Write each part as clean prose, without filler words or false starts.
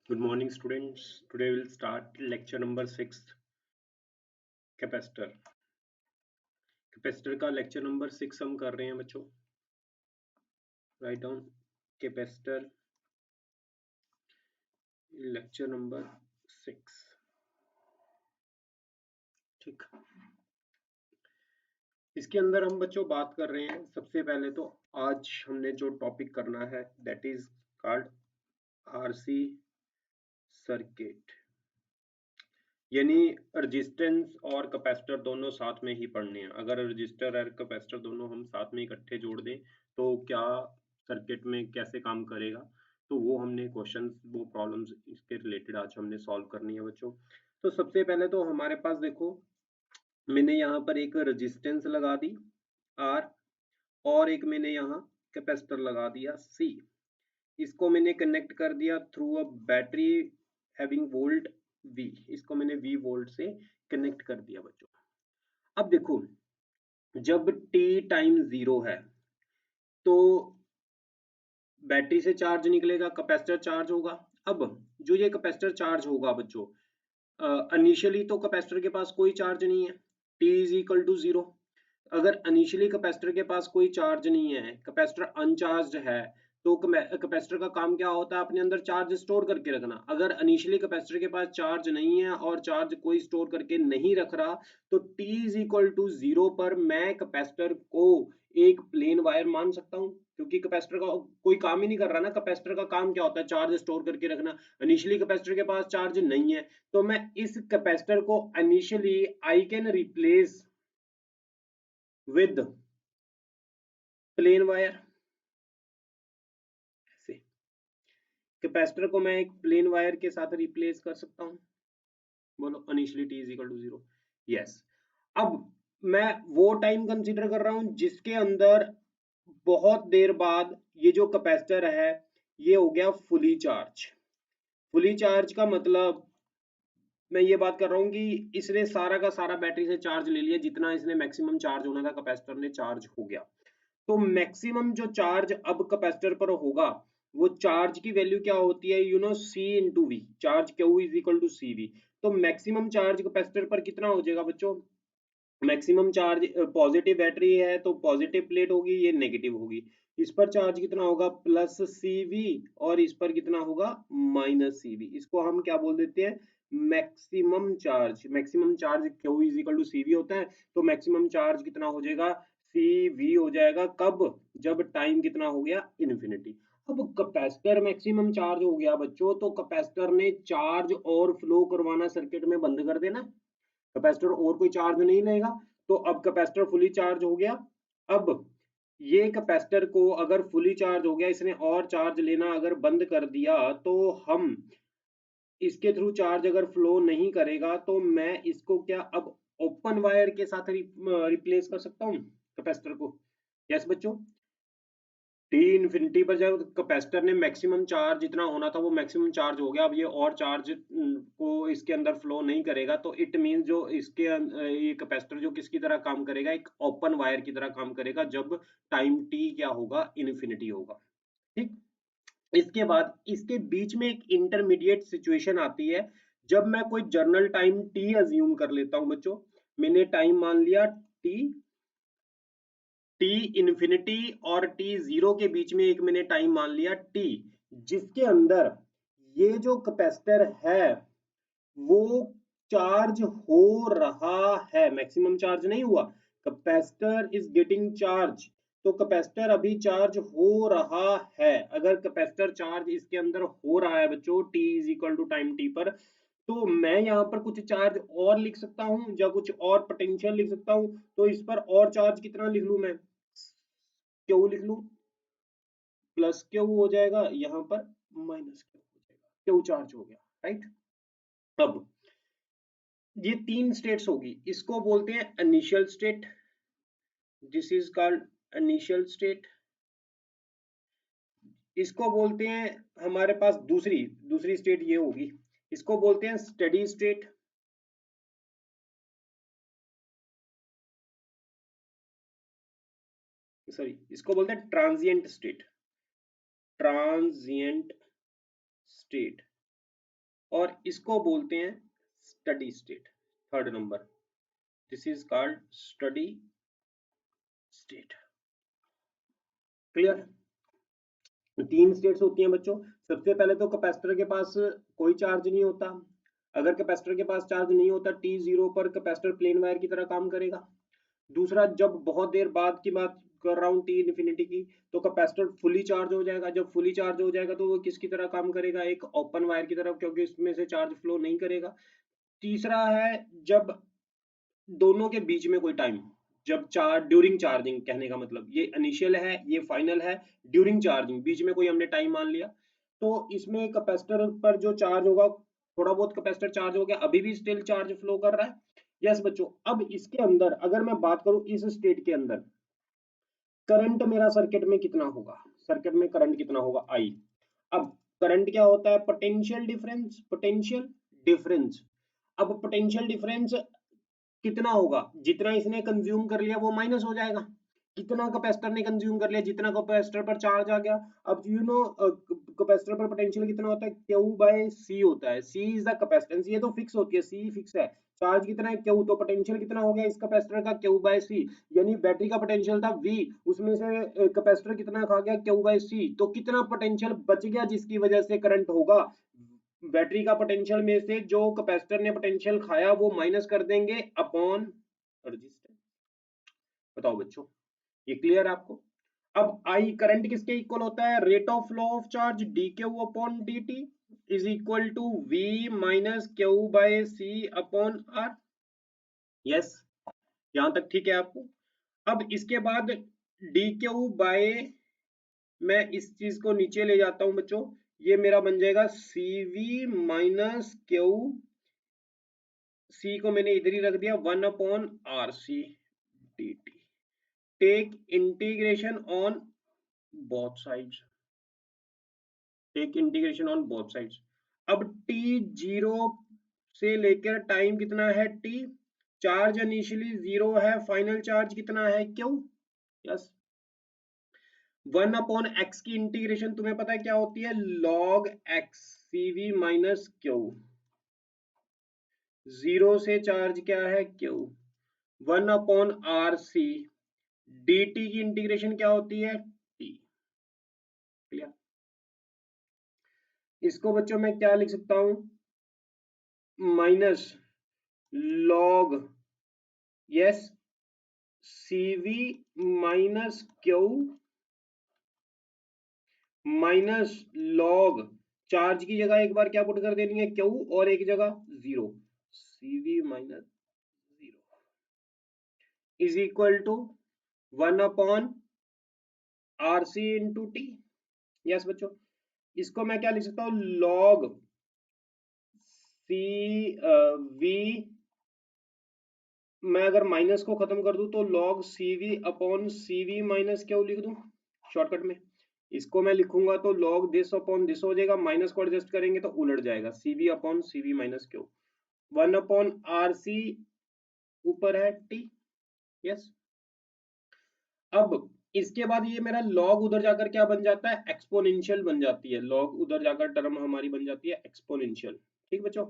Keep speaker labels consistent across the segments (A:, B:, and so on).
A: Good morning, students. Today we'll start lecture number 6, capacitor. Capacitor का lecture number 6 हम कर रहे हैं बच्चों। Write down capacitor lecture number 6। ठीक, इसके अंदर हम बच्चों बात कर रहे हैं। सबसे पहले तो आज हमने जो टॉपिक करना है that is called RC circuit, यानी रजिस्टेंस और कैपेसिटर दोनों साथ में ही पढ़ने हैं। अगर रजिस्टर और कैपेसिटर दोनों हम साथ में इकट्ठे जोड़ दें तो क्या सर्किट में कैसे काम करेगा, तो वो हमने क्वेश्चंस, वो प्रॉब्लम्स इसके रिलेटेड आज हमने सॉल्व करनी है बच्चों। तो सबसे पहले तो हमारे पास देखो, मैंने यहाँ पर एक रजिस्टेंस लगा दी आर और एक मैंने यहाँ कैपेसिटर लगा दिया सी। इसको मैंने कनेक्ट कर दिया through a battery having volt V। इसको मैंने V वोल्ट से कनेक्ट कर दिया बच्चों। अब देखो, जब t टाइम 0 है तो बैटरी से चार्ज निकलेगा, कैपेसिटर चार्ज होगा। अब जो ये कैपेसिटर चार्ज होगा बच्चों, इनिशियली तो कैपेसिटर के पास कोई चार्ज नहीं है, t इज इक्वल टू 0। अगर इनिशियली कैपेसिटर के पास कोई चार्ज नहीं है, कैपेसिटर अनचार्ज्ड है, तो कैपेसिटर का काम क्या होता है? अपने अंदर चार्ज स्टोर करके रखना। अगर इनिशियली कैपेसिटर के पास चार्ज नहीं है और चार्ज कोई स्टोर करके नहीं रख रहा, तो t इज इक्वल टू 0 पर मैं कैपेसिटर को एक प्लेन वायर मान सकता हूँ, क्योंकि कैपेसिटर का कोई काम ही नहीं कर रहा ना। कैपेसिटर का काम क्या होता है? चार्ज स्टोर करके रखना। इनिशियली कैपेसिटर के पास चार्ज नहीं है, तो मैं इस कैपेसिटर को initially I can replace with plane wire से। कैपेसिटर को मैं एक प्लेन वायर के साथ रिप्लेस कर सकता हूं। बोलो initially T is equal to 0। Yes. अब मैं वो टाइम कंसीडर कर रहा हूं जिसके अंदर बहुत देर बाद ये जो कैपेसिटर है ये हो गया फुली चार्ज। फुली चार्ज का मतलब मैं ये बात कर रहा हूँ कि इसने सारा का सारा बैटरी से चार्ज ले लिया, जितना इसने मैक्सिमम चार्ज होना था कैपेसिटर ने चार्ज हो गया। तो मैक्सिमम जो चार्ज अब कैपेसिटर पर होगा, वो चार्ज की वैल्यू क्या होती है? You know C into V, charge Q is equal to C V. तो मैक्सिमम चार्ज कैपेसिटर पर कितना हो जाएगा बच्चों? मैक्सिमम चार्ज, पॉजिटिव बैटरी है तो पॉजिटिव प्लेट होगी, ये नेगेटिव होगी। इस पर चार्ज कितना होगा? Plus CV। और इस पर कितना होगा? Minus CV। इसको हम क्या बोल देते हैं? Maximum charge. Maximum charge Q is equal to CV होता है, तो मैक्सिमम चार्ज कितना हो जाएगा? CV हो जाएगा। कब? जब टाइम कितना हो गया? इन्फिनिटी। अब कैपेसिटर मैक्सिमम चार्ज हो गया बच्चों, तो कैपेसिटर ने चार्ज और फ्लो करवाना सर्किट में बंद कर देना। कैपेसिटर और कोई चार्ज नहीं लेगा, तो अब कैपेसिटर फुली चार्ज हो गया। अब ये कैपेसिटर को अगर फुली चार्ज हो गया, इसने और चार्ज लेना अगर बंद कर दिया, तो हम इसके थ्रू चार्ज अगर फ्लो नहीं करेगा, तो मैं इसको क्या अब ओपन वायर के साथ रिप्लेस कर सकता हूँ कैपेसिटर को? यस बच्चों। टी इन्फिनिटी पर जब कैपेसिटर ने मैक्सिमम चार्ज जितना होना था वो मैक्सिमम चार्ज हो गया, अब ये और चार्ज को इसके अंदर फ्लो नहीं करेगा, तो इट मीन जो इसके ये कैपेसिटर जो किसकी तरह काम करेगा? एक ओपन वायर की तरह काम करेगा, जब टाइम टी क्या होगा? इन्फिनिटी होगा। ठीक। इसके बाद इसके बीच में एक इंटरमीडिएट सिचुएशन आती है, जब मैं कोई जर्नल टाइम टी अज्यूम कर लेता हूं बच्चों। मैंने टाइम मान लिया टी, टी इन्फिनिटी और टी जीरो के बीच में एक मैंने टाइम मान लिया टी, जिसके अंदर ये जो कैपेसिटर है वो चार्ज हो रहा है। मैक्सिमम चार्ज नहीं हुआ, कैपेसिटर इज गेटिंग चार्ज। तो कैपेसिटर अभी चार्ज हो रहा है। अगर कैपेसिटर चार्ज इसके अंदर हो रहा है बच्चों, T is equal to time T पर, तो मैं यहाँ पर कुछ चार्ज और लिख सकता हूँ या कुछ और पोटेंशियल लिख सकता हूँ। तो इस पर और चार्ज कितना लिख लू मैं? क्यू लिख लू, प्लस क्यू हो जाएगा, यहाँ पर माइनस क्यू हो जाएगा। क्यू चार्ज हो गया। राइट। अब ये तीन स्टेट्स होगी, इसको बोलते हैं initial state. This is called initial state. इसको बोलते हैं, हमारे पास दूसरी दूसरी स्टेट ये होगी, इसको बोलते हैं स्टेडी स्टेट। सॉरी, इसको बोलते हैं ट्रांजिएंट स्टेट। Transient state. और इसको बोलते हैं steady state. Third number, this is called steady state. Clear? तीन स्टेट्स होती हैं बच्चों। सबसे पहले तो कैपेसिटर के पास कोई चार्ज नहीं होता। अगर कैपेसिटर के पास चार्ज नहीं होता, टी जीरो पर कैपेसिटर प्लेन वायर की तरह काम करेगा। दूसरा, जब बहुत देर बाद की बात कर रहा हूँ टी इन्फिनिटी की, तो कैपेसिटर फुली चार्ज हो जाएगा। जब फुली चार्ज हो जाएगा तो वो किसकी तरह काम करेगा? एक ओपन वायर की तरह, क्योंकि इसमें से चार्ज फ्लो नहीं करेगा। तीसरा है, जब दोनों के बीच में कोई टाइम, जब ड्यूरिंग चार्जिंग, कहने का मतलब ये इनिशियल है, ये फाइनल है। ड्यूरिंग चार्जिंग, बीच में कोई हमने टाइम मान लिया, तो इसमें कैपेसिटर पर जो चार्ज होगा, थोड़ा बहुत कैपेसिटर चार्ज हो गया, अभी भी स्टिल चार्ज फ्लो कर रहा है। यस बच्चों। अब इसके अंदर अगर मैं बात करूं, इस स्टेट के अंदर करंट मेरा सर्किट में कितना होगा? सर्किट में करंट कितना होगा? आई। अब करंट क्या होता है? Potential difference. Potential difference. अब पोटेंशियल डिफरेंस कितना होगा? जितना इसने कंज्यूम कर लिया वो माइनस हो जाएगा। कितना कैपेसिटर ने कंज्यूम कर लिया, जितना कैपेसिटर पर चार्ज आ गया। अब कैपेसिटर पर पोटेंशियल कितना होता है? क्यू बाय सी होता है। सी इज द कैपेसिटेंस, ये तो फिक्स होती है, सी फिक्स है। चार्ज कितना है? क्यू। तो पोटेंशियल कितना हो गया इस कैपेसिटर का? क्यू बाय सी। यानी बैटरी का पोटेंशियल था वी, उसमें से कैपेसिटर कितना खा गया? क्यू बाय सी। तो कितना पोटेंशियल बच गया जिसकी वजह से करंट होगा? बैटरी का पोटेंशियल में से जो कैपेसिटर ने पोटेंशियल खाया वो माइनस कर देंगे अपॉन रजिस्टेंस। बताओ बच्चों, ये क्लियर है आपको? अब आई करंट किसके इक्वल होता है? Rate of flow of charge D Q upon D T is equal to V minus Q by C upon R. Yes, यहां तक ठीक है आपको? अब इसके बाद डी क्यू बाय, मैं इस चीज को नीचे ले जाता हूं बच्चों, ये मेरा बन जाएगा C V minus Q. C को मैंने इधर ही रख दिया, 1 upon R C D T. Take integration on both sides. Take integration on both sides. अब टी जीरो से लेकर टाइम कितना है टी, चार्ज इनिशियली जीरो है, फाइनल चार्ज कितना है? क्यू। यस। 1 अपॉन एक्स की इंटीग्रेशन तुम्हें पता है क्या होती है? Log X C V minus Q. Zero से चार्ज क्या है? Q. 1 upon R C D T की इंटीग्रेशन क्या होती है? टी। क्लियर? इसको बच्चों मैं क्या लिख सकता हूं? Minus log, yes, C V minus Q minus log, charge की जगह एक बार क्या पुट कर देनी है? क्यू, और एक जगह zero. C V minus zero is equal to 1 upon R C into T. Yes बच्चों। इसको मैं क्या लिख सकता हूँ? लॉग सी वी, मैं अगर माइनस को खत्म कर दूं तो log C V upon C V minus Q लिख दूं शॉर्टकट में। इसको मैं लिखूंगा तो लॉग दिस अपॉन दिस हो जाएगा, माइनस को एडजस्ट करेंगे तो उलट जाएगा, C V upon C V minus Q. 1 upon R C ऊपर है टी। यस। अब इसके बाद ये मेरा लॉग उधर जाकर क्या बन जाता है? एक्सपोनेंशियल बन जाती है। लॉग उधर जाकर टर्म हमारी बन जाती है एक्सपोनेंशियल। ठीक बच्चों?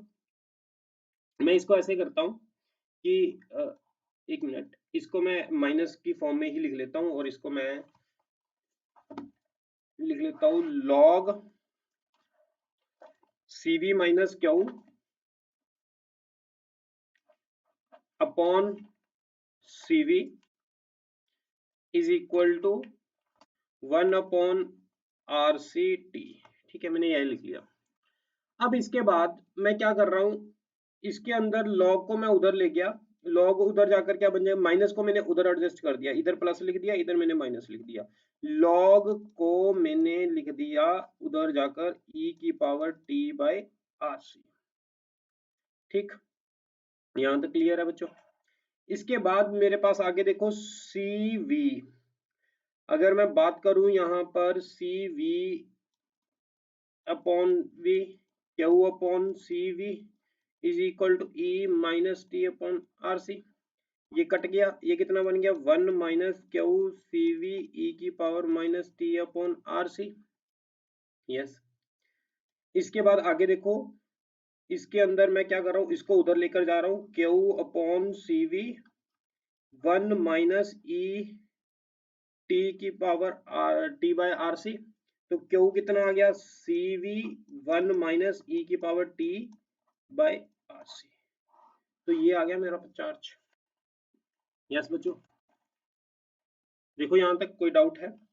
A: मैं इसको ऐसे करता हूँ कि एक मिनट, इसको मैं माइनस की फॉर्म में ही लिख लेता हूँ, और इसको मैं लिख लेता हूँ log C V minus Q upon C V is equal to 1 upon R C T. ठीक है, मैंने यही लिख लिया। अब इसके बाद मैं क्या कर रहा हूं, इसके अंदर लॉग को मैं उधर ले गया, लॉग उधर जाकर क्या बन जाएगा? माइनस को मैंने उधर एडजस्ट कर दिया, इधर प्लस लिख दिया, इधर मैंने माइनस लिख दिया। लॉग को मैंने लिख दिया उधर जाकर e की power t by R C. ठीक, यहां तक क्लियर है बच्चों? इसके बाद मेरे पास आगे देखो सी वी, अगर मैं बात करूं यहां पर C V upon V, Q upon C V is equal to e minus T upon R C. ये कट गया, ये कितना बन गया? 1 minus Q C V e की power minus T upon R C. Yes. इसके बाद आगे देखो, इसके अंदर मैं क्या कर रहा हूँ, इसको उधर लेकर जा रहा हूँ, Q upon C V 1 minus ई टी की power T by R C. तो क्यू कितना आ गया, सी वी 1 माइनस ई की power T by R C. तो ये आ गया मेरा चार्ज। यस बच्चों, देखो यहां तक कोई डाउट है?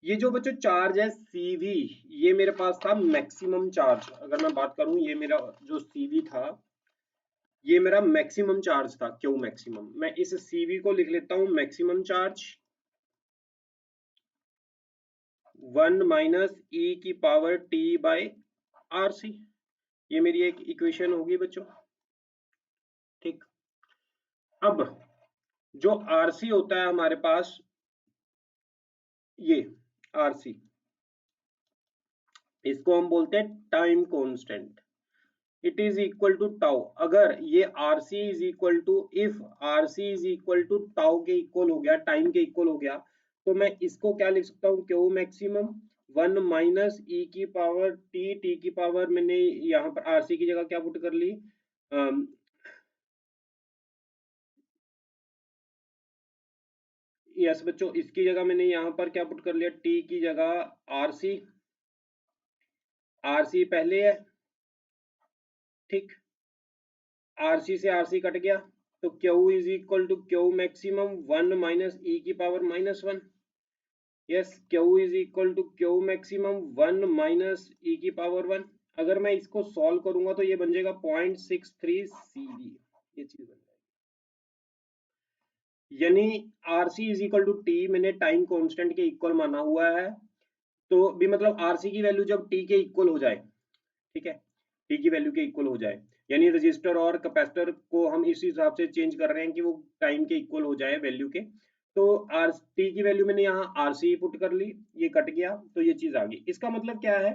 A: ये जो बच्चों चार्ज है सीवी, ये मेरे पास था मैक्सिमम चार्ज। अगर मैं बात करूं, ये मेरा जो सीवी था, ये मेरा मैक्सिमम चार्ज था, क्यू मैक्सिमम। मैं इस सीवी को लिख लेता हूं मैक्सिमम चार्ज 1 माइनस ई की power T by R C. ये मेरी एक इक्वेशन होगी बच्चों, ठीक। अब जो आरसी होता है हमारे पास, ये आरसी, इसको हम बोलते हैं time constant. It is equal to tau. अगर ये RC is equal to, if RC is equal to tau के इक्वल हो गया, टाइम के इक्वल हो गया, तो मैं इसको क्या लिख सकता हूँ, क्यू मैक्सिमम 1 माइनस ई की पावर टी, टी की पावर मैंने यहाँ पर आरसी की जगह क्या पुट कर ली, यस बच्चों, इसकी जगह मैंने यहाँ पर क्या पुट कर लिया, टी की जगह आरसी। आरसी पहले है, ठीक। आरसी से आरसी कट गया, तो Q is equal to Q maximum 1 minus ई की power -1। Yes, Q is equal to Q maximum 1 minus ई की पावर 1। अगर मैं इसको सॉल्व करूंगा तो ये बन जाएगा 0.63 सीवी, ये चीज बन जाएगी। यानी RC is equal to T मैंने टाइम कांस्टेंट के इक्वल माना हुआ है। तो भी मतलब आरसी की वैल्यू जब टी के इक्वल हो जाए, ठीक है, टी की वैल्यू के इक्वल हो जाए, यानी रजिस्टर और कैपेसिटर को हम इस हिसाब से चेंज कर रहे हैं कि वो टाइम के इक्वल हो जाए वैल्यू के। तो आर टी की वैल्यू मैंने यहाँ आर सी पुट कर ली, ये कट गया, तो ये चीज आ गई। इसका मतलब क्या है,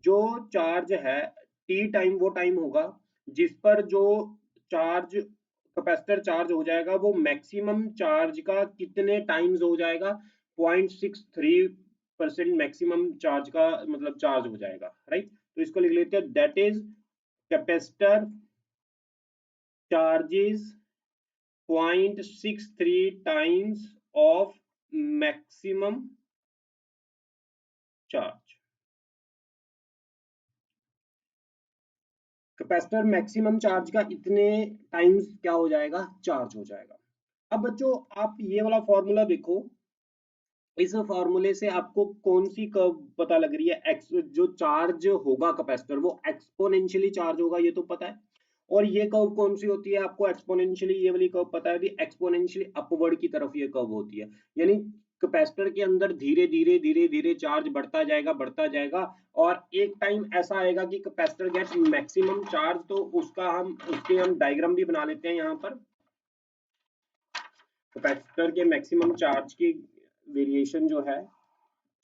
A: जो चार्ज है टी टाइम, वो टाइम होगा जिस पर जो चार्ज कैपेसिटर चार्ज हो जाएगा वो मैक्सिमम चार्ज का कितने टाइम्स हो जाएगा, 0.63% मैक्सिमम चार्ज का मतलब चार्ज हो जाएगा, राइट। तो इसको लिख लेते हैं, that is capacitor charges 0.63 times of maximum charge. Capacitor maximum charge का इतने टाइम्स क्या हो जाएगा, चार्ज हो जाएगा। अब बच्चों आप ये वाला फॉर्मूला देखो, इस फॉर्मूले से आपको कौन सी कर्व पता लग रही है, एक्स जो चार्ज होगा कैपेसिटर वो एक्सपोनेंशियली चार्ज होगा, ये तो पता है। और ये कर्व कौन सी होती है, आपको एक्सपोनेंशियली ये वाली कर्व पता है भी, एक्सपोनेंशियली अपवर्ड की तरफ ये कर्व होती है। यानी कैपेसिटर के अंदर धीरे धीरे धीरे धीरे चार्ज बढ़ता जाएगा, बढ़ता जाएगा, और एक टाइम ऐसा आएगा कि कैपेसिटर गेट्स मैक्सिमम चार्ज। तो उसके हम डायग्राम भी बना लेते हैं यहाँ पर। कैपेसिटर के मैक्सिमम चार्ज की वेरिएशन जो है,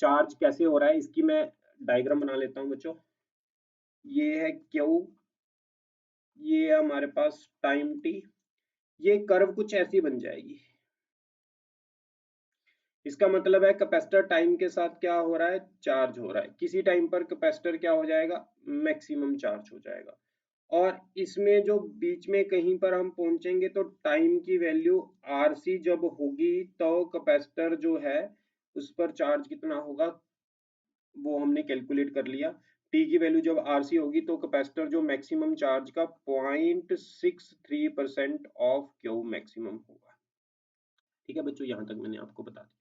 A: चार्ज कैसे हो रहा है, इसकी मैं डायग्राम बना लेता हूं बच्चों। ये है क्यू, ये है हमारे पास टाइम टी। ये कर्व कुछ ऐसी बन जाएगी। इसका मतलब है कैपेसिटर टाइम के साथ क्या हो रहा है, चार्ज हो रहा है। किसी टाइम पर कैपेसिटर क्या हो जाएगा, मैक्सिमम चार्ज हो जाएगा। और इसमें जो बीच में कहीं पर हम पहुंचेंगे तो टाइम की वैल्यू आरसी जब होगी तो कैपेसिटर जो है उस पर चार्ज कितना होगा, वो हमने कैलकुलेट कर लिया। टी की वैल्यू जब आरसी होगी तो कैपेसिटर जो मैक्सिमम चार्ज का 0.63% ऑफ क्यू मैक्सिमम होगा। ठीक है बच्चों, यहां तक मैंने आपको बता दिया।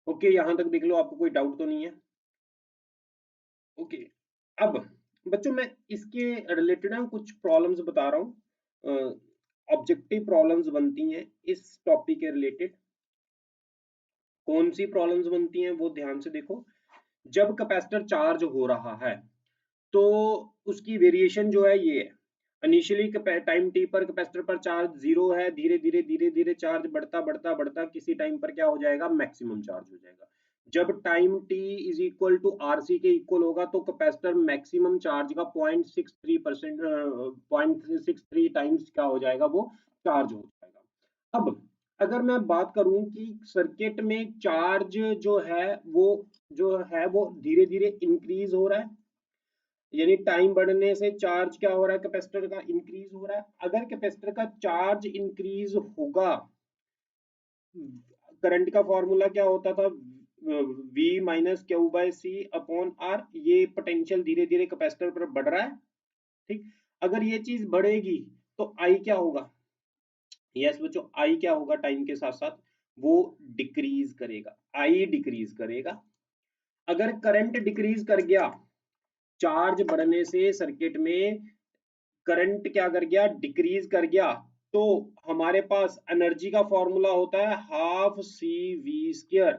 A: ओके, यहां तक देख लो, आपको कोई डाउट तो नहीं है? ओके। अब बच्चों मैं इसके रिलेटेड ना कुछ प्रॉब्लम्स बता रहा हूँ, ऑब्जेक्टिव प्रॉब्लम्स बनती हैं इस टॉपिक के रिलेटेड। कौन सी प्रॉब्लम्स बनती हैं वो ध्यान से देखो। जब कैपेसिटर चार्ज हो रहा है तो उसकी वेरिएशन जो है ये है, इनिशियली टाइम टी पर कैपेसिटर पर चार्ज 0 है, धीरे धीरे धीरे धीरे चार्ज बढ़ता बढ़ता बढ़ता किसी टाइम पर क्या हो जाएगा, मैक्सिमम चार्ज हो जाएगा। जब time T is equal to RC के इक्वल होगा तो कैपेसिटर मैक्सिमम चार्ज का 0.63% 0.63 टाइम्स क्या हो जाएगा, वो चार्ज हो जाएगा। अब अगर मैं बात करूं कि सर्किट में चार्ज जो है वो धीरे धीरे इंक्रीज हो रहा है, यानी टाइम बढ़ने से चार्ज क्या हो रहा है, कैपेसिटर का इंक्रीज हो रहा है। अगर कैपेसिटर का चार्ज इंक्रीज होगा, करंट का फॉर्मूला क्या होता था, V minus Q by C upon R. ये पोटेंशियल धीरे धीरे कैपेसिटर पर बढ़ रहा है, ठीक। अगर ये चीज बढ़ेगी तो आई क्या होगा, यस बच्चों, आई क्या होगा, टाइम के साथ साथ वो डिक्रीज करेगा, आई डिक्रीज करेगा। अगर करंट डिक्रीज कर गया, चार्ज बढ़ने से सर्किट में करंट क्या कर गया, डिक्रीज कर गया, तो हमारे पास एनर्जी का फॉर्मूला होता है हाफ सी वी स्क्वायर।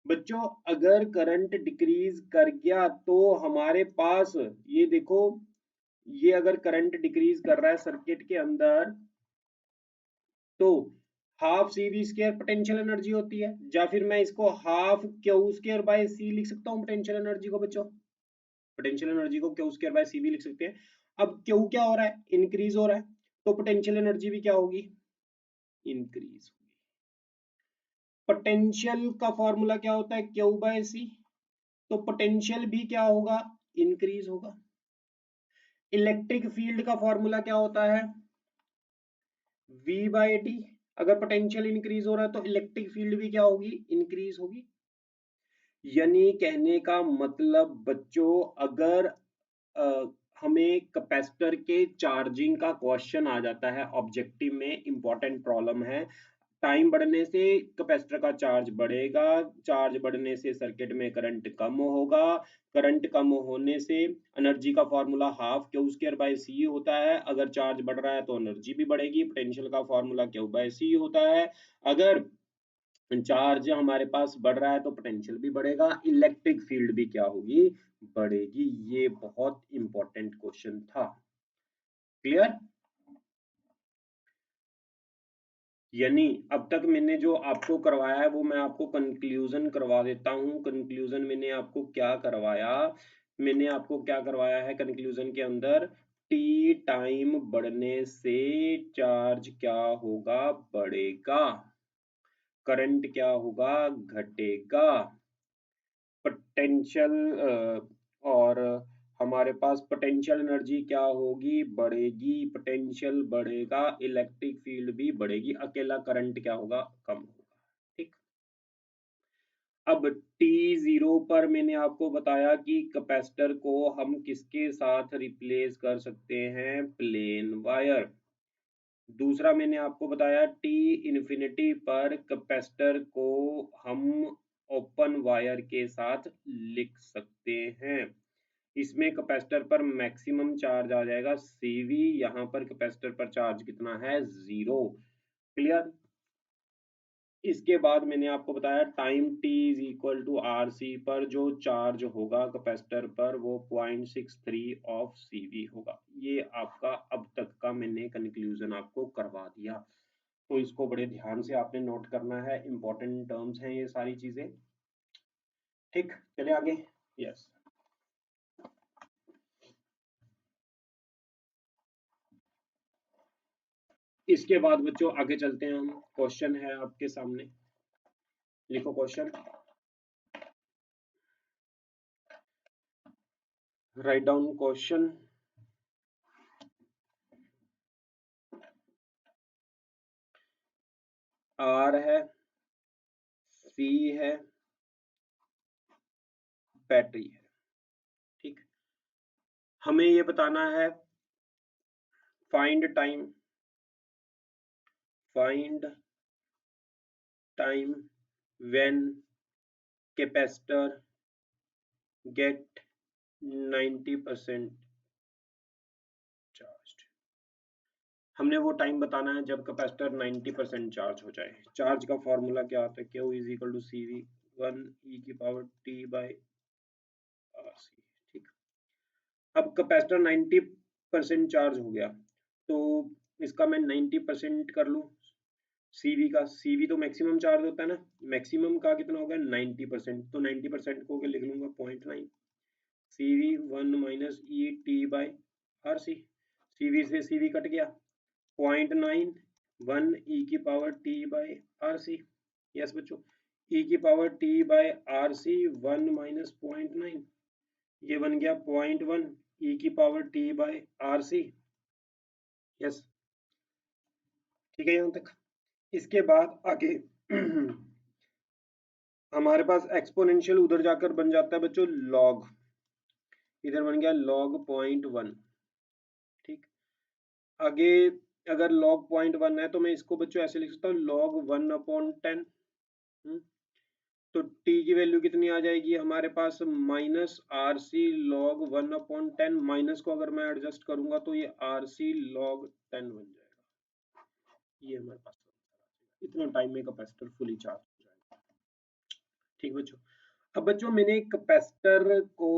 A: बच्चों अगर करंट डिक्रीज कर गया तो हमारे पास, ये देखो, ये अगर करंट डिक्रीज कर रहा है सर्किट के अंदर, तो half C V square potential energy होती है, या फिर मैं इसको half Q square by C लिख सकता हूँ पोटेंशियल एनर्जी को। बच्चों पोटेंशियल एनर्जी को क्यू स्क्वायर बाय सी भी लिख सकते हैं। अब क्यू क्या हो रहा है, इंक्रीज हो रहा है, तो पोटेंशियल एनर्जी भी क्या होगी, इंक्रीज होगी। पोटेंशियल का फॉर्मूला क्या होता है, क्यू बाय सी, तो पोटेंशियल भी क्या होगा, इंक्रीज होगा। इलेक्ट्रिक फील्ड का फॉर्मूला क्या होता है, V बाय टी। अगर पोटेंशियल इंक्रीज हो रहा है तो इलेक्ट्रिक फील्ड भी क्या होगी, इंक्रीज होगी। यानी कहने का मतलब बच्चों, अगर हमें कैपेसिटर के चार्जिंग का क्वेश्चन आ जाता है ऑब्जेक्टिव में, इंपॉर्टेंट प्रॉब्लम है, टाइम बढ़ने से कैपेसिटर का चार्ज बढ़ेगा, चार्ज बढ़ने से सर्किट में करंट कम होगा, करंट कम होने से एनर्जी का formula half Q square by C होता है। अगर चार्ज बढ़ रहा है तो एनर्जी भी बढ़ेगी, पोटेंशियल का फॉर्मूला क्यू बाय सी होता है। अगर चार्ज हमारे पास बढ़ रहा है तो पोटेंशियल भी बढ़ेगा, इलेक्ट्रिक फील्ड भी क्या होगी, बढ़ेगी। ये बहुत इंपॉर्टेंट क्वेश्चन था। क्लियर। यानी अब तक मैंने जो आपको करवाया है वो मैं आपको कंक्लूजन करवा देता हूँ। कंक्लूजन मैंने आपको क्या करवाया, मैंने आपको क्या करवाया है कंक्लूजन के अंदर, टी टाइम बढ़ने से चार्ज क्या होगा, बढ़ेगा, करंट क्या होगा, घटेगा, पोटेंशियल और हमारे पास पोटेंशियल एनर्जी क्या होगी, बढ़ेगी, पोटेंशियल बढ़ेगा, इलेक्ट्रिक फील्ड भी बढ़ेगी, अकेला करंट क्या होगा, कम होगा, ठीक। अब T0 पर मैंने आपको बताया कि कैपेसिटर को हम किसके साथ रिप्लेस कर सकते हैं, प्लेन वायर। दूसरा मैंने आपको बताया T इन्फिनिटी पर कैपेसिटर को हम ओपन वायर के साथ लिख सकते हैं। इसमें कैपेसिटर पर मैक्सिमम चार्ज आ जाएगा CV, यहाँ पर कैपेसिटर पर चार्ज कितना है, 0। क्लियर। इसके बाद मैंने आपको बताया time T is equal to RC पर जो चार्ज होगा कैपेसिटर पर वो 0.63 ऑफ CV होगा। ये आपका अब तक का मैंने कंक्लूजन आपको करवा दिया, तो इसको बड़े ध्यान से आपने नोट करना है, इंपॉर्टेंट टर्म्स हैं ये सारी चीजें, ठीक। चलिए आगे। यस। इसके बाद बच्चों आगे चलते हैं हम, क्वेश्चन है आपके सामने, लिखो question, write down question. R है, C है, बैटरी है, ठीक। हमें ये बताना है find time, find time when capacitor get 90% charge. हमने वो टाइम बताना है जब कैपेसिटर 90% चार्ज हो जाए। चार्ज का फॉर्मूला क्या आता है, Q is equal to CV 1 e⁻t by RC, ठीक। अब कैपेसिटर 90% चार्ज हो गया, तो इसका मैं 90% कर लूं, CV का, CV तो मैक्सिमम चार्ज होता है ना, मैक्सिमम का कितना होगा 90%, तो 90% को लिख लूंगा 0.9, CV 1 - e⁻t/RC। CV से CV कट गया, 0.9 1 e⁻t/RC। यस बच्चों, e⁻t/RC 1 - 0.9, ये बन गया 0.1 e की power t by R C. Yes, ठीक है यहाँ तक। इसके बाद आगे हमारे पास एक्सपोनेंशियल उधर जाकर बन जाता है बच्चों लॉग, इधर बन गया log 0.1। ठीक, आगे अगर log 0.1 है तो मैं इसको बच्चों ऐसे लिख सकता हूँ log 1/10। तो t की वैल्यू कितनी आ जाएगी हमारे पास, minus R C log 1/10। Minus को अगर मैं एडजस्ट करूंगा तो ये आर सी लॉग 10 बन जाएगा। ये हमारे पास इतने टाइम में कैपेसिटर फुली चार्ज हो जाएगा। ठीक बच्चों, अब बच्चों मैंने कैपेसिटर को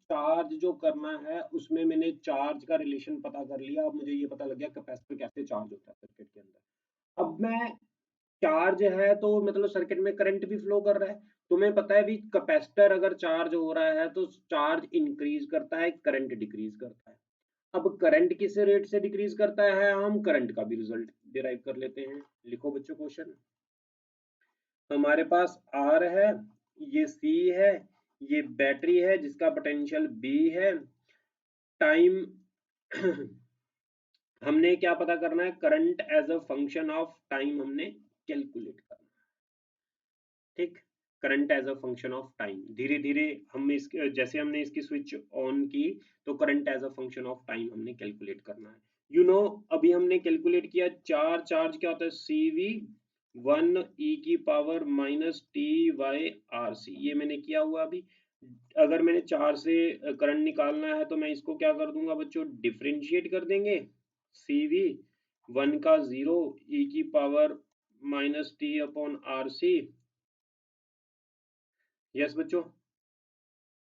A: चार्ज जो करना है उसमें मैंने चार्ज का रिलेशन पता कर लिया। अब मुझे ये पता लग गया कैपेसिटर कैसे चार्ज होता है सर्किट के अंदर। अब मैं चार्ज है तो मतलब सर्किट में करंट भी फ्लो कर रहा है, तुम्हें पता है भी कैपेसिटर अगर चार्ज हो रहा है तो चार्ज इंक्रीज करता है, करंट डिक्रीज करता है। अब करंट किस रेट से डिक्रीज करता है, हम करंट का भी रिजल्ट डिराइव कर लेते हैं। लिखो बच्चों क्वेश्चन। हमारे पास R है, ये C है, ये बैटरी है जिसका पोटेंशियल B है। टाइम हमने क्या पता करना है, current as a function of time हमने कैलकुलेट करना है। ठीक, current as a function of time. धीरे धीरे हम इसके जैसे हमने इसकी स्विच ऑन की तो current as a function of time हमने कैलकुलेट करना है। अभी हमने कैलकुलेट किया चार्ज क्या होता है, CV 1 e की power minus T by R C, ये मैंने किया हुआ अभी। अगर मैंने 4 से करंट निकालना है तो मैं इसको क्या कर दूंगा बच्चों, डिफरेंशिएट कर देंगे। CV 1 का 0 e की power minus T upon R C. Yes बच्चों,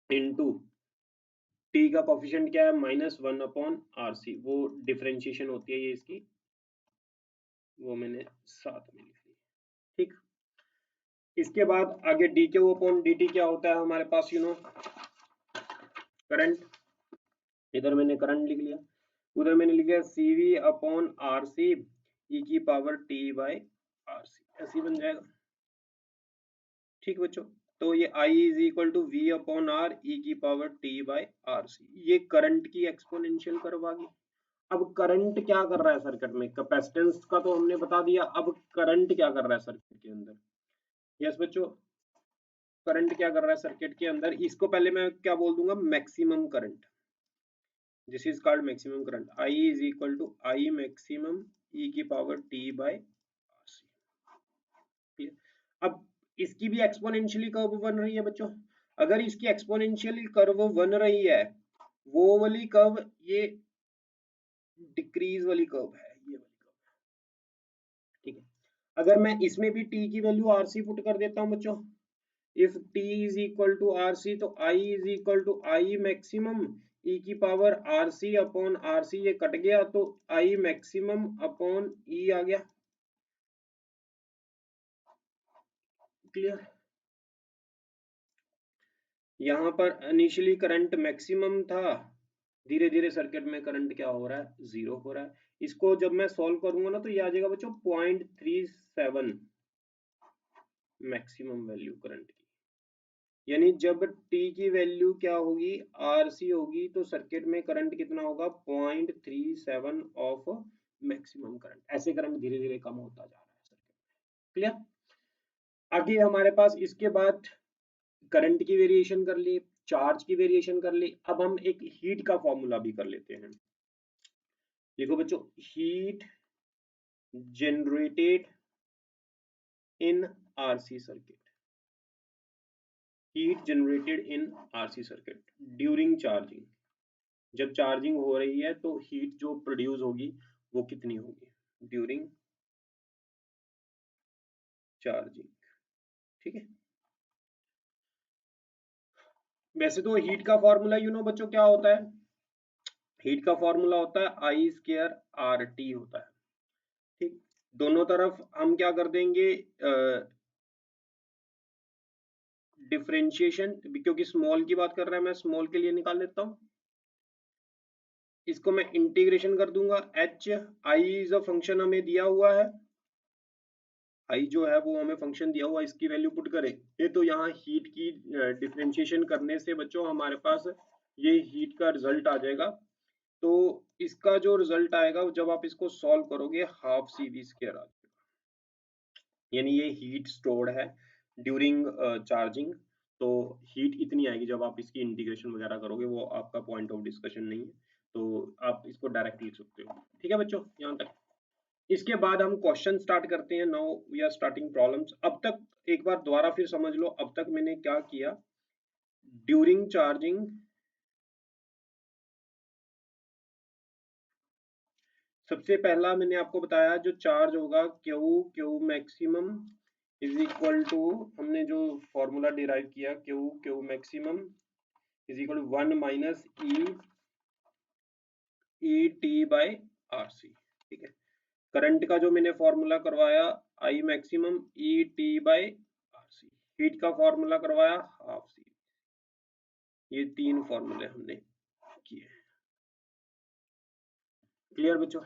A: इनटू टी का कोफिशिएंट क्या है, -1/RC। वो डिफरेंशिएशन होती है ये इसकी, वो मैंने साथ में लिख ली। ठीक, इसके बाद आगे dq अपॉन dt क्या होता है हमारे पास, करंट। इधर मैंने करंट लिख लिया, उधर मैंने लिखा CV अपॉन RC e की पावर t बाई RC, ऐसे बन जाएगा। ठीक बच्चों, तो ये I is equal to V upon R e की पावर t बाई RC, ये करंट की एक्सपोनेंशियल कर्व आ गई। अब करंट क्या कर रहा है सर्किट में, कैपेसिटेंस का तो हमने बता दिया, अब करंट क्या कर रहा है सर्किट के अंदर। यस बच्चों, करंट क्या कर रहा है सर्किट के अंदर, इसको पहले मैं क्या बोल दूंगा, maximum current. This is called maximum current. I is equal to I maximum e की पावर t बाय RC। अब इसकी भी एक्सपोनेंशियली कर्व बन रही है बच्चों। अगर इसकी एक्सपोनेंशियल कर्व बन रही है, वो वाली कर्व ये डिक्रीज वाली कर्व है, ये वाली कर्व। ठीक है, अगर मैं इसमें भी t की वैल्यू RC पुट कर देता हूं बच्चों, if t is equal to RC तो I is equal to I maximum e की पावर RC अपॉन RC, ये कट गया तो I मैक्सिमम अपॉन E आ गया। क्लियर, यहाँ पर इनिशियली करंट मैक्सिमम था, धीरे धीरे सर्किट में करंट क्या हो रहा है, 0 हो रहा है। इसको जब मैं सॉल्व करूंगा ना तो ये आ जाएगा बच्चों 0.37 मैक्सिमम वैल्यू करंट की। यानी जब t की वैल्यू क्या होगी, RC होगी, तो सर्किट में करंट कितना होगा, 0.37 ऑफ मैक्सिमम करंट। ऐसे करंट धीरे धीरे कम होता जा रहा है सर्किट में। क्लियर, आगे हमारे पास इसके बाद करंट की वेरिएशन कर ली, चार्ज की वेरिएशन कर ली, अब हम एक हीट का फॉर्मूला भी कर लेते हैं। देखो बच्चों, heat generated in RC circuit, heat generated in RC circuit during charging. जब चार्जिंग हो रही है तो हीट जो प्रोड्यूस होगी वो कितनी होगी ड्यूरिंग चार्जिंग। ठीक है, वैसे तो हीट का फॉर्मूला बच्चों क्या होता है, हीट का फॉर्मूला होता है I²RT होता है। ठीक, दोनों तरफ हम क्या कर देंगे, डिफरेंशिएशन, क्योंकि स्मॉल की बात कर रहा है मैं स्मॉल के लिए निकाल लेता हूं, इसको मैं इंटीग्रेशन कर दूंगा। I इज अ फंक्शन हमें दिया हुआ है, आई जो है वो हमें फंक्शन दिया हुआ, इसकी वैल्यू पुट करें। ये तो यहाँ हीट की डिफरेंशिएशन करने से बच्चों हमारे पास ये हीट का रिजल्ट आ जाएगा। तो इसका जो रिजल्ट आएगा जब आप इसको सॉल्व करोगे, हाफ सी वी स्क्वायर आ जाएगा, यानी ये हीट स्टोर्ड है ड्यूरिंग चार्जिंग। तो हीट इतनी आएगी जब आप इसकी इंटीग्रेशन वगैरह करोगे, वो आपका पॉइंट ऑफ डिस्कशन नहीं है, तो आप इसको डायरेक्ट लिख सकते हो। ठीक है बच्चों, यहाँ तक। इसके बाद हम क्वेश्चन स्टार्ट करते हैं। Now we are starting problems. अब तक एक बार दोबारा फिर समझ लो, अब तक मैंने क्या किया। ड्यूरिंग चार्जिंग सबसे पहला मैंने आपको बताया, जो चार्ज होगा Q maximum is equal to, हमने जो फॉर्मूला डिराइव किया, Q maximum is equal to 1 minus E T by R C. ठीक है, करंट का जो मैंने फॉर्मूला करवाया, I maximum E T by R C. Heat का फॉर्मूला करवाया, हाफ सी। ये तीन फॉर्मूले हमने किए। क्लियर बच्चों?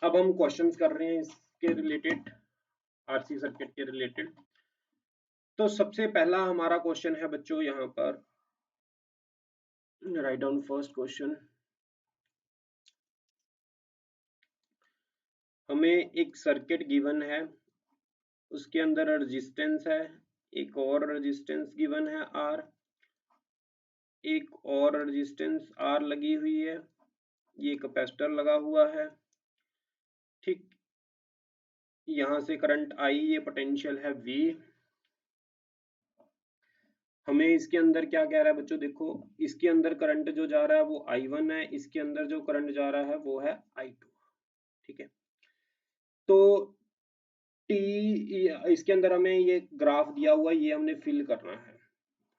A: अब हम क्वेश्चंस कर रहे हैं इसके रिलेटेड, आरसी सर्किट के रिलेटेड। तो सबसे पहला हमारा क्वेश्चन है बच्चों, यहाँ पर राइट डाउन फर्स्ट क्वेश्चन। हमें एक सर्किट गिवन है, उसके अंदर रेजिस्टेंस है, एक और रेजिस्टेंस गिवन है आर, एक और रेजिस्टेंस आर लगी हुई है, ये कैपेसिटर लगा हुआ है। ठीक, यहां से करंट आई, ये पोटेंशियल है वी। हमें इसके अंदर क्या कह रहा है बच्चों, देखो इसके अंदर करंट जो जा रहा है वो I1 है, इसके अंदर जो करंट जा रहा है वो है I2। ठीक है, तो टी, इसके अंदर हमें ये ग्राफ दिया हुआ है, ये हमने फिल करना है।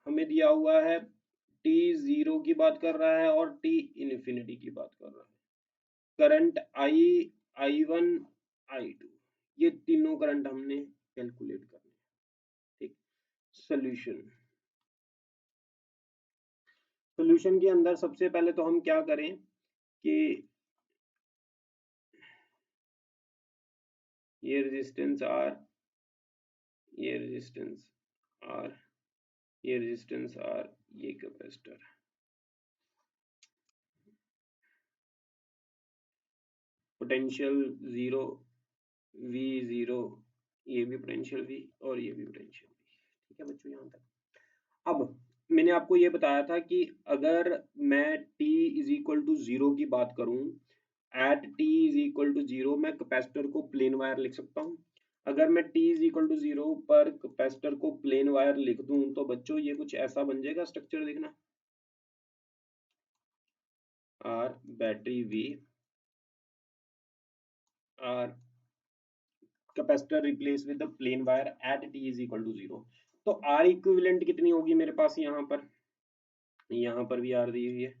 A: हमें दिया हुआ है टी जीरो की बात कर रहा है और टी इन्फिनिटी की बात कर रहा है। करंट आई, I1, I2, ये तीनों करंट हमने कैलकुलेट करने हैं। ठीक, सोल्यूशन। सोल्यूशन के अंदर सबसे पहले तो हम क्या करें कि ये रेजिस्टेंस आर, ये रेजिस्टेंस आर, ये रेजिस्टेंस आर, ये capacitor, potential zero, we zero, ये भी पोटेंशियल वी और ये भी पोटेंशियल वी। ठीक है बच्चों, यहाँ तक। अब मैंने आपको ये बताया था कि अगर मैं t is equal to zero की बात करूं, at t is equal to zero, मैं कैपेसिटर को प्लेन वायर लिख सकता हूं। अगर मैं t is equal to zero पर कैपेसिटर को प्लेन वायर लिख दूं तो बच्चों ये कुछ ऐसा बन जाएगा स्ट्रक्चर, देखना। R battery, V R capacitor replace with the plain wire at t is equal to zero. तो आर इक्विवेलेंट कितनी होगी मेरे पास, यहाँ पर भी आर दी हुई है।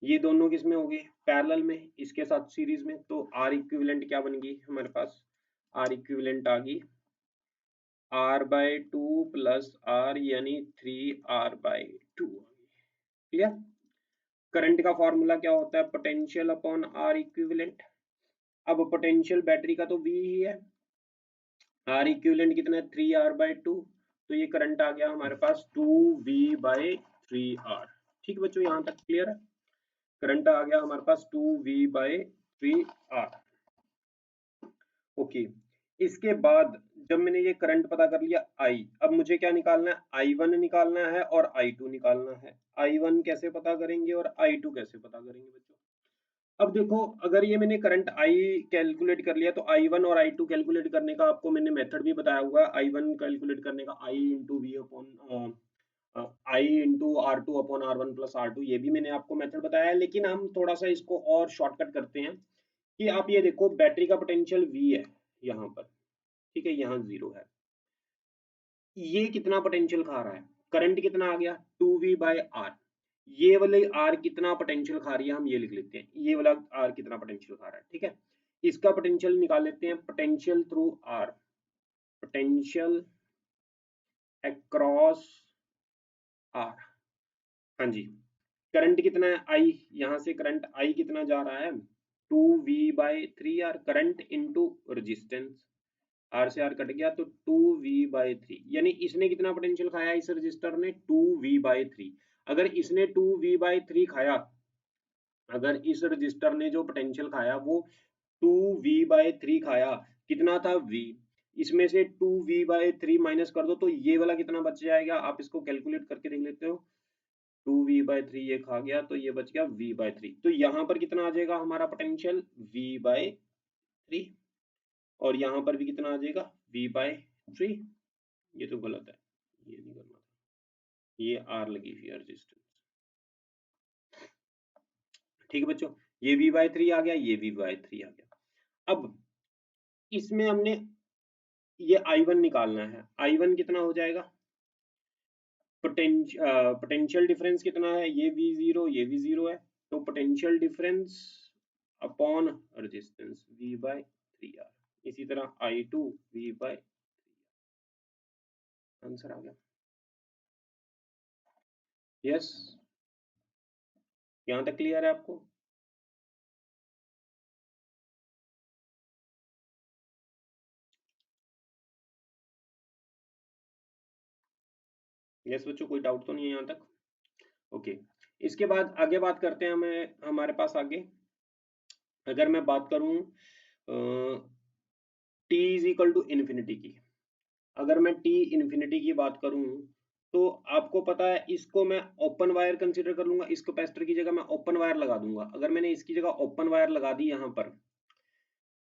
A: ये दोनों किस में होगी, पैरेलल में, इसके साथ सीरीज में। तो आर इक्विवेलेंट क्या बन गई हमारे पास, आर इक्विवेलेंट आ गई R by two plus R, यानी 3R/2। क्लियर? करंट का फॉर्मूला क्या होता है, पोटेंशियल अपॉन आर इक्विवेलेंट। अब पोटेंशियल बैटरी का तो V ही है, आर इक्विवेलेंट कितना है 3R/2, तो ये करंट आ गया हमारे पास 2V/3R। ठीक बच्चों, यहाँ तक क्लियर है? करंट आ गया हमारे पास 2V/3R। ओके, इसके बाद जब मैंने ये करंट पता कर लिया I, अब मुझे क्या निकालना है, I1 निकालना है और I2 निकालना है। I1 कैसे पता करेंगे और I2 कैसे पता करेंगे बच्चों? अब देखो, अगर ये मैंने करंट I कैलकुलेट कर लिया तो I1 और I2 कैलकुलेट करने का आपको मैंने मेथड भी बताया हुआ है। I1 कैलकुलेट करने का I into V upon I into R2 upon R1 plus R2, ये भी मैंने आपको मेथड बताया है। लेकिन हम थोड़ा सा इसको और शॉर्टकट करते हैं कि आप ये देखो, बैटरी का पोटेंशियल V है यहाँ पर, ठीक है, यहाँ जीरो है। ये कितना पोटेंशियल खा रहा है, करंट कितना आ गया 2V/R। ये वाले R कितना पोटेंशियल खा रही है, हम ये लिख लेते हैं, ये वाला R कितना पोटेंशियल खा रहा है। ठीक है, इसका पोटेंशियल निकाल लेते हैं, potential through R, potential across R। हाँ जी, करंट कितना है I, यहाँ से करंट I कितना जा रहा है 2V/3R, current into resistance. R से आर कट गया तो 2v/3, यानी इसने कितना पोटेंशियल खाया इस रजिस्टर ने, 2v/3। अगर इसने 2v/3 खाया, अगर इस रजिस्टर ने जो पोटेंशियल खाया वो 2v/3 खाया, कितना था v, इसमें से 2v/3 माइनस कर दो तो ये वाला कितना बच जाएगा, आप इसको कैलकुलेट करके देख लेते हो। 2v/3 ये खा गया तो ये बच गया v/3, तो यहाँ पर कितना आ जाएगा हमारा पोटेंशियल v/3, और यहाँ पर भी कितना आ जाएगा v/3। ये तो गलत है, ये नहीं करना था, ये r लगी हुई है रेजिस्टेंस। ठीक है बच्चों, ये v/3 आ गया, ये v/3 आ गया। अब इसमें हमने ये I1 निकालना है, I1 कितना हो जाएगा, पोटेंशियल डिफरेंस कितना है, ये V0 ये V0 है, तो potential difference upon resistance V/3R। इसी तरह I2 V/3R। आंसर आ गया। यस, यहाँ तक क्लियर है आपको? यस बच्चों, कोई डाउट तो नहीं है यहाँ तक? ओके, इसके बाद आगे बात करते हैं, हमें हमारे पास आगे अगर मैं बात करूं t is equal to infinity की, अगर मैं t इन्फिनिटी की बात करूं तो आपको पता है इसको मैं ओपन वायर कंसीडर कर लूंगा, इस कैपेसिटर की जगह मैं ओपन वायर लगा दूंगा। अगर मैंने इसकी जगह ओपन वायर लगा दी यहाँ पर,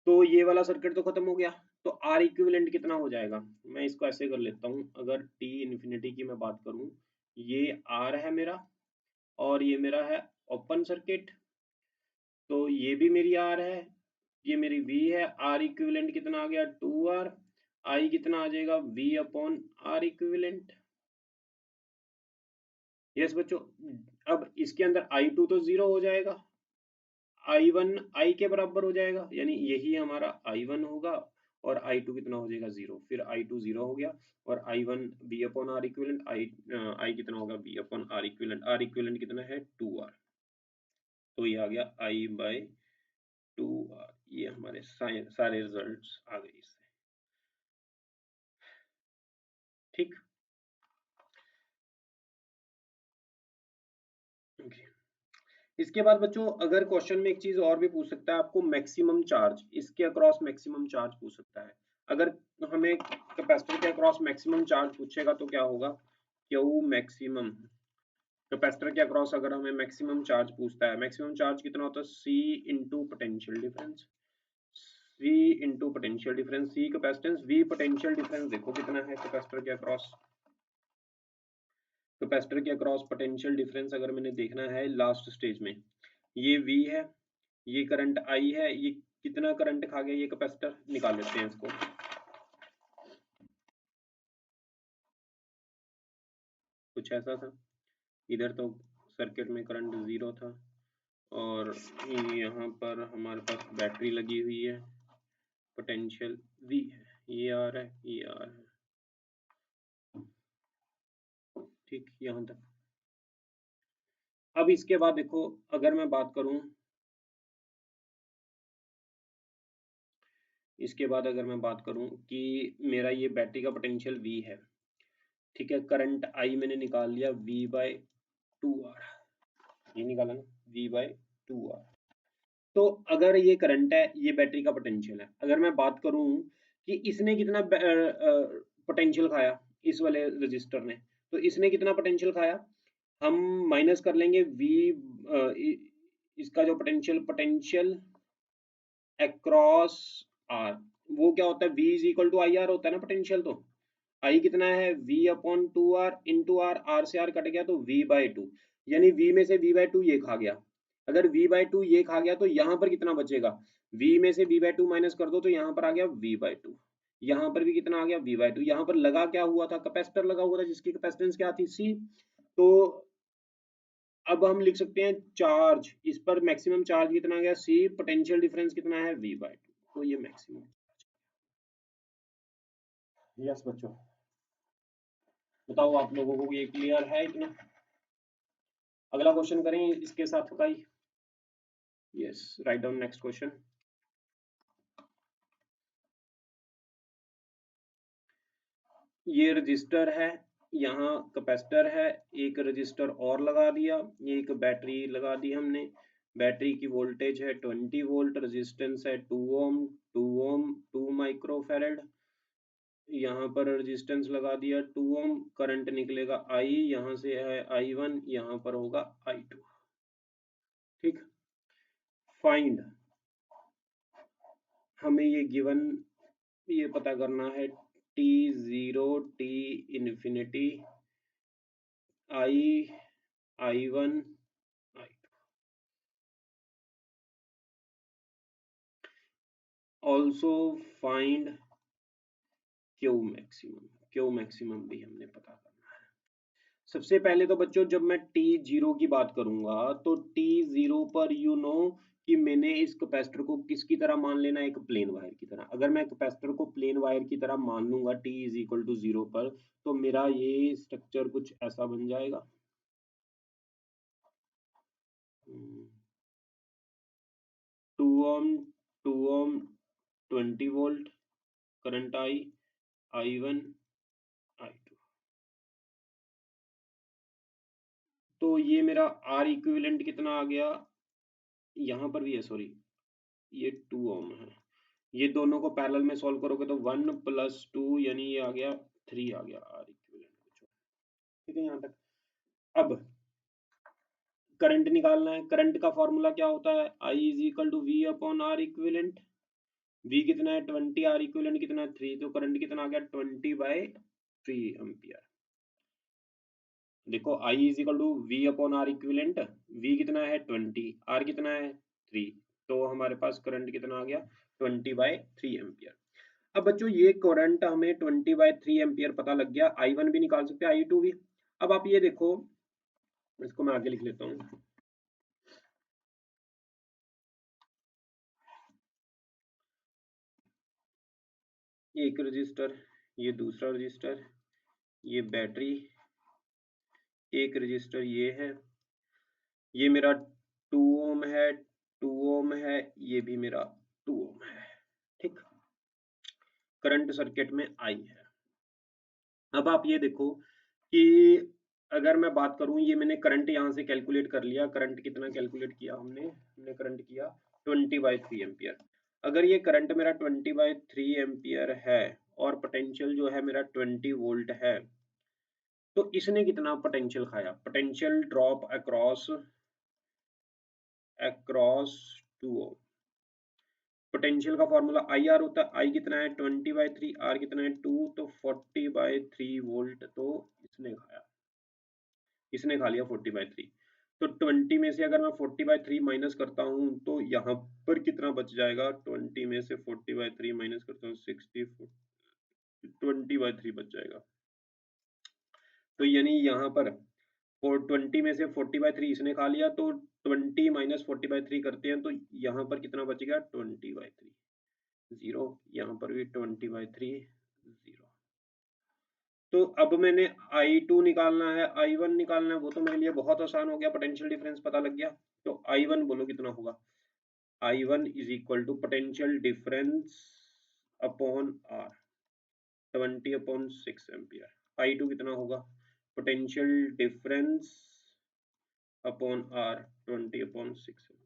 A: तो ये वाला सर्किट तो खत्म हो गया, तो आर इक्विवेलेंट कितना हो जाएगा, मैं इसको ऐसे कर लेता हूँ। अगर t इन्फिनिटी की मैं बात करूँ, ये आर है मेरा और ये मेरा है ओपन सर्किट, तो ये भी मेरी आर है, ये मेरी V है, आर इक्विवेलेंट कितना आ गया 2R, आई कितना आ जाएगा V upon R equivalent. Yes बच्चों, अब इसके अंदर I2 तो 0 हो जाएगा, I1 I के बराबर हो जाएगा, यानी यही हमारा I1 होगा, और I2 कितना हो जाएगा 0, फिर I2 0 हो गया, और I1 V upon R equivalent, I कितना होगा V upon R equivalent, R equivalent कितना है 2R, तो ये आ गया I/2R। ये हमारे सारे रिजल्ट्स आ गए इससे। ठीक, ओके। इसके बाद बच्चों अगर क्वेश्चन में एक चीज और भी पूछ सकता है आपको, मैक्सिमम चार्ज, इसके अक्रॉस मैक्सिमम चार्ज पूछ सकता है। अगर हमें कैपेसिटर के अक्रॉस मैक्सिमम चार्ज पूछेगा तो क्या होगा, क्यू मैक्सिमम, कैपेसिटर के अक्रॉस अगर हमें मैक्सिमम चार्ज पूछता है, मैक्सिमम चार्ज कितना होता है, C into potential difference, C into potential difference, C capacitance, V potential difference, देखो कितना है कैपेसिटर के अक्रॉस, कैपेसिटर के अक्रॉस पोटेंशियल डिफरेंस अगर मैंने देखना है लास्ट स्टेज में, ये V है, ये करंट I है, ये कितना करंट खा गया ये कैपेसिटर, निकाल लेते हैं इसको। कुछ ऐसा था, इधर तो सर्किट में करंट 0 था, और यहाँ पर हमारे पास बैटरी लगी हुई है, पोटेंशियल V है, ये आ रहा है, ये आ रहा है। ठीक, यहाँ तक। अब इसके बाद देखो अगर मैं बात करूं, इसके बाद अगर मैं बात करूं कि मेरा ये बैटरी का पोटेंशियल V है, ठीक है, करंट I मैंने निकाल लिया V/2R, ये निकाला ना V/2R। तो अगर ये करंट है, ये बैटरी का पोटेंशियल है, अगर मैं बात करूं कि इसने कितना पोटेंशियल खाया इस वाले रजिस्टर ने, तो इसने कितना पोटेंशियल खाया, हम माइनस कर लेंगे इसका जो पोटेंशियल, पोटेंशियल अक्रॉस आर, वो क्या होता है, V is equal to I R होता है ना पोटेंशियल, तो आई कितना है V upon 2R into R, R से आर कट गया तो V/2, यानी V में से V/2 ये खा गया। अगर V/2 ये खा गया तो यहाँ पर कितना बचेगा, V में से V/2 माइनस कर दो तो यहाँ पर आ गया V/2, यहाँ पर भी कितना आ गया V/2, यहाँ पर लगा क्या हुआ था, कैपेसिटर लगा हुआ था जिसकी कैपेसिटेंस क्या थी C। तो अब हम लिख सकते हैं चार्ज, इस पर मैक्सिमम चार्ज कितना आ गया C, पोटेंशियल डिफरेंस कितना है V/2, तो ये मैक्सिमम। यस बच्चों, बताओ आप लोगों को ये क्लियर है इतना? अगला क्वेश्चन करें इसके साथ का ही। Yes, right down next question. ये रजिस्टर है, यहाँ कैपेसिटर है, एक रजिस्टर और लगा दिया, ये एक बैटरी लगा दी हमने। बैटरी की वोल्टेज है 20 वोल्ट, रेजिस्टेंस है 2 ओम, 2 ओम 2 माइक्रोफैरड। यहाँ पर रेजिस्टेंस लगा दिया 2 ओम, करंट निकलेगा आई, यहाँ से है I1, यहाँ पर होगा I2। ठीक, फाइंड, हमें ये गिवन ये पता करना है T0, T infinity, I1, I2। Also find Q maximum भी हमने पता करना है। सबसे पहले तो बच्चों जब मैं T0 की बात करूंगा तो T0 पर यू नो कि मैंने इस कैपेसिटर को किसकी तरह मान लेना है, एक प्लेन वायर की तरह। अगर मैं कैपेसिटर को प्लेन वायर की तरह मान लूंगा T इज इक्वल टू 0 पर, तो मेरा ये स्ट्रक्चर कुछ ऐसा बन जाएगा। 2 ओम 2 ओम 20 वोल्ट, करंट I1, I2। तो ये मेरा R इक्विवेलेंट कितना आ गया, यहाँ पर भी है सॉरी, ये 2 ओम है। ये दोनों को पैरेलल में सॉल्व करोगे तो 1 + 2 यानी ये आ गया 3 आ गया R इक्विवेलेंट। ठीक है यहाँ तक। अब करंट निकालना है। करंट का फॉर्मूला क्या होता है, I is equal to V/R equivalent. V कितना है 20, R इक्विवेलेंट कितना है 3, तो करंट कितना आ गया 20/3 एम्पियर। देखो I is equal to V/R equivalent, V कितना है 20, R कितना है 3, तो हमारे पास करंट कितना आ गया 20/3 एम्पियर। अब बच्चों ये करंट हमें 20/3 एम्पियर पता लग गया, I1 भी निकाल सकते हैं, I2 भी। अब आप ये देखो, इसको मैं आगे लिख लेता हूँ। एक रजिस्टर, ये दूसरा रजिस्टर, ये बैटरी, एक रजिस्टर ये है, ये मेरा 2 ओम है, 2 ओम है, ये भी मेरा 2 ओम है। ठीक, करंट सर्किट में आई है। अब आप ये देखो कि अगर मैं बात करूं, ये मैंने करंट यहां से कैलकुलेट कर लिया। करंट कितना कैलकुलेट किया हमने करंट किया 20/3 एम्पियर। अगर ये करंट मेरा 20/3 एम्पियर है और पोटेंशियल जो है मेरा 20 वोल्ट है, तो इसने कितना पोटेंशियल खाया, पोटेंशियल ड्रॉप अक्रॉस 2 ओम। पोटेंशियल का फॉर्मूला IR होता है, I कितना है 20/3, R कितना है 2, तो 40/3 वोल्ट तो इसने खा लिया 40/3। तो 20 में से अगर मैं 40/3 माइनस करता हूं तो यहाँ पर कितना बच जाएगा, 20 में से 40/3 माइनस करता हूँ 60, 20/3 बच जाएगा। तो यानी यहाँ पर 20 में से 40/3 इसने खा लिया, तो 20 माइनस 40/3 करते हैं तो यहाँ पर कितना बचेगा 20/3, 0। यहाँ पर भी 20/3, 0। तो अब मैंने I2 निकालना है, I1 निकालना है, वो तो मेरे लिए बहुत आसान हो गया, पोटेंशियल डिफरेंस पता लग गया। तो I1 बोलो कितना होगा, I1 is equal to potential difference upon R, 20/6 ampere. I2 कितना होगा, potential difference upon R, 20/6।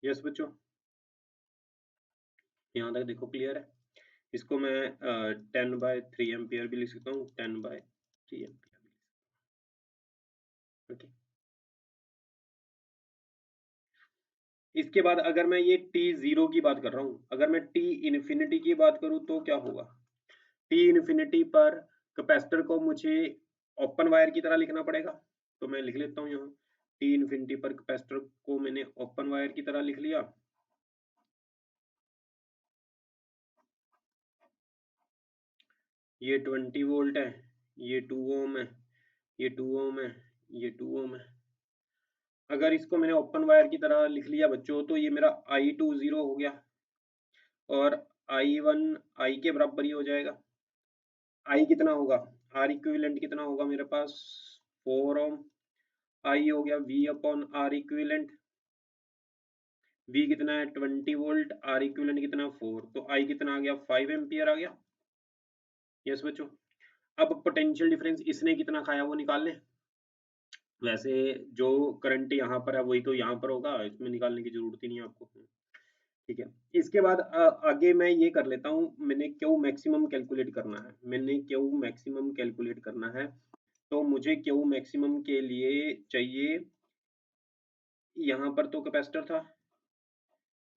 A: Yes बच्चों, यहाँ तक देखो क्लियर है। इसको मैं 10/3 एम्पियर भी लिख सकता हूँ, 10/3 एम्पियर भी। ओके, इसके बाद अगर मैं ये T0 की बात कर रहा हूँ, अगर मैं T इन्फिनिटी की बात करूँ तो क्या होगा, T इन्फिनिटी पर कैपेसिटर को मुझे ओपन वायर की तरह लिखना पड़ेगा। तो मैं लिख लेता हूँ यहाँ, T इन्फिनिटी पर कैपेसिटर को मैंने ओपन वायर की तरह लिख लिया। ये 20 वोल्ट है, ये 2 ओम है, ये 2 ओम है, ये 2 ओम है। अगर इसको मैंने ओपन वायर की तरह लिख लिया बच्चों, तो ये मेरा I2 0 हो गया और I1 I के बराबर ही हो जाएगा। I कितना होगा, R इक्विवेलेंट कितना होगा मेरे पास 4 ओम, I हो गया V/R इक्विवेलेंट। V कितना है 20 वोल्ट, R इक्विवेलेंट कितना 4, तो I कितना आ गया 5 एम्पियर आ गया। यस बच्चों। अब पोटेंशियल डिफरेंस इसने कितना खाया वो निकाल लें। वैसे जो करंट यहाँ पर है वही तो यहाँ पर होगा, इसमें निकालने की जरूरत ही नहीं है आपको। ठीक है, इसके बाद आगे मैं ये कर लेता हूँ, मैंने क्यू मैक्सिमम कैलकुलेट करना है, मैंने क्यू मैक्सिमम कैलकुलेट करना है। तो मुझे क्यू मैक्सिमम के लिए चाहिए, यहाँ पर तो कैपेसिटर था,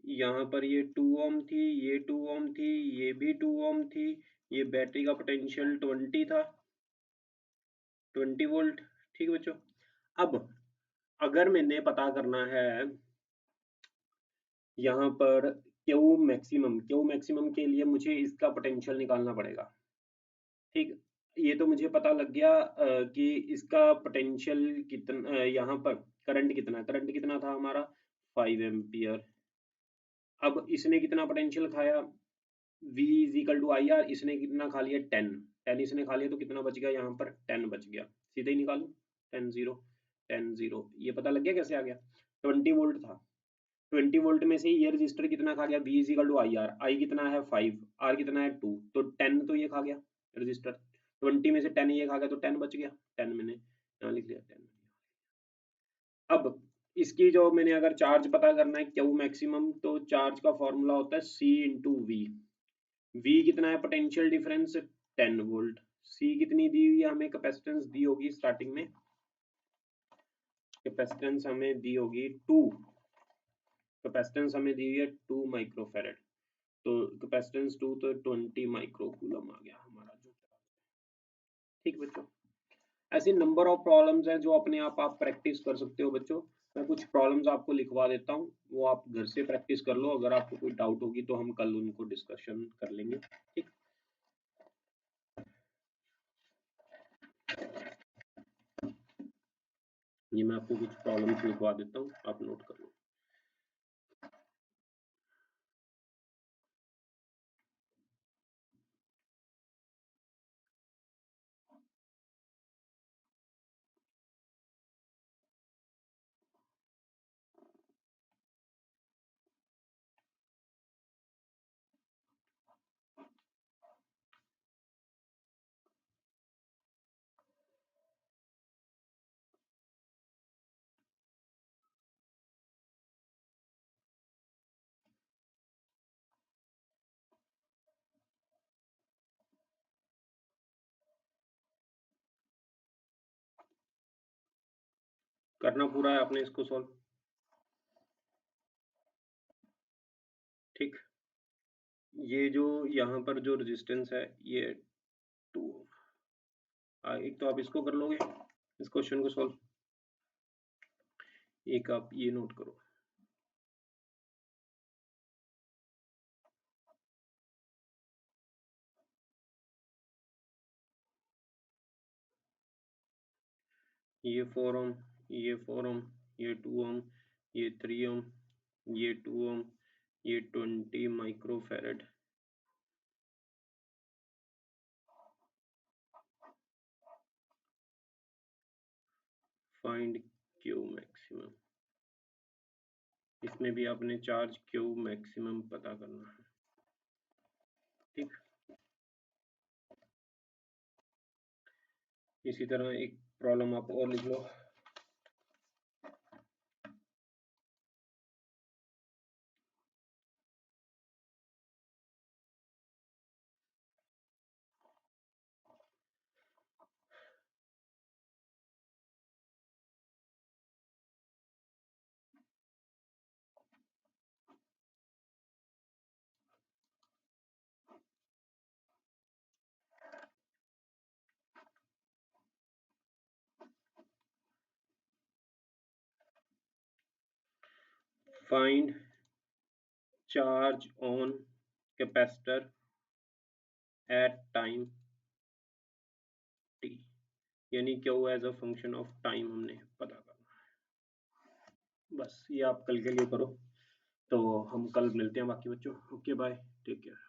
A: यहाँ पर ये 2 ओम थी, ये 2 ओम थी, ये भी 2 ओम थी, ये बैटरी का पोटेंशियल 20 था, 20 वोल्ट। ठीक है बच्चों। अब अगर मैंने पता करना है यहाँ पर क्यू मैक्सिमम के लिए मुझे इसका पोटेंशियल निकालना पड़ेगा। ठीक, ये तो मुझे पता लग गया कि इसका पोटेंशियल कितना, यहाँ पर करंट कितना था हमारा 5 एम्पियर। अब इसने कितना पोटेंशियल खाया, V is equal to I R, इसने कितना खा लिया 10, 10 इसने खा लिया, तो कितना बच गया यहाँ पर 10 बच गया, सीधे ही निकालो 10 0, 10 0, ये पता लग गया कैसे आ गया। 20 वोल्ट था, 20 वोल्ट में से ये रजिस्टर कितना खा गया, V is equal to I R, I कितना है 5, R कितना है 2, तो 10 तो ये खा गया रजिस्टर, 20 में से 10 ये खा गया, तो 10 बच गया, 10 मैंने यहाँ लिख लिया 10। अब इसकी जो मैंने अगर चार्ज पता करना है क्यू मैक्सिमम, तो चार्ज का फॉर्मूला होता है C इंटू वी। V कितना है पोटेंशियल डिफरेंस 10 वोल्ट, C कितनी दी हुई है हमें, कैपेसिटेंस दी होगी स्टार्टिंग में, कैपेसिटेंस हमें दी होगी 2, कैपेसिटेंस हमें दी हुई है 2 माइक्रोफेरेड, तो कैपेसिटेंस 2 तो 20 माइक्रो कूलम आ गया हमारा जो। ठीक बच्चों, ऐसे नंबर ऑफ प्रॉब्लम्स हैं जो अपने आप प्रैक्टिस कर सकते हो बच्चों। मैं कुछ प्रॉब्लम्स आपको लिखवा देता हूँ, वो आप घर से प्रैक्टिस कर लो, अगर आपको कोई डाउट होगी तो हम कल उनको डिस्कशन कर लेंगे। ठीक, ये मैं आपको कुछ प्रॉब्लम्स लिखवा देता हूँ, आप नोट कर लो। करना पूरा है आपने इसको सॉल्व। ठीक, ये जो यहाँ पर जो रेजिस्टेंस है ये 2, एक तो आप इसको कर लोगे, इस क्वेश्चन को सॉल्व, एक आप ये नोट करो, ये 4 ओम, ये 4 ओम, ये 2 ओम, ये 3 ओम, ये 2 ओम, ये 20 माइक्रोफैरड। फाइंड क्यू मैक्सिमम, इसमें भी आपने चार्ज क्यू मैक्सिमम पता करना है। ठीक, इसी तरह एक प्रॉब्लम आप और लिख लो, find charge on capacitor at time t, यानी Q as a function of time हमने पता करना है। बस ये आप कल के लिए करो, तो हम कल मिलते हैं बाकी बच्चों। Okay bye, take care.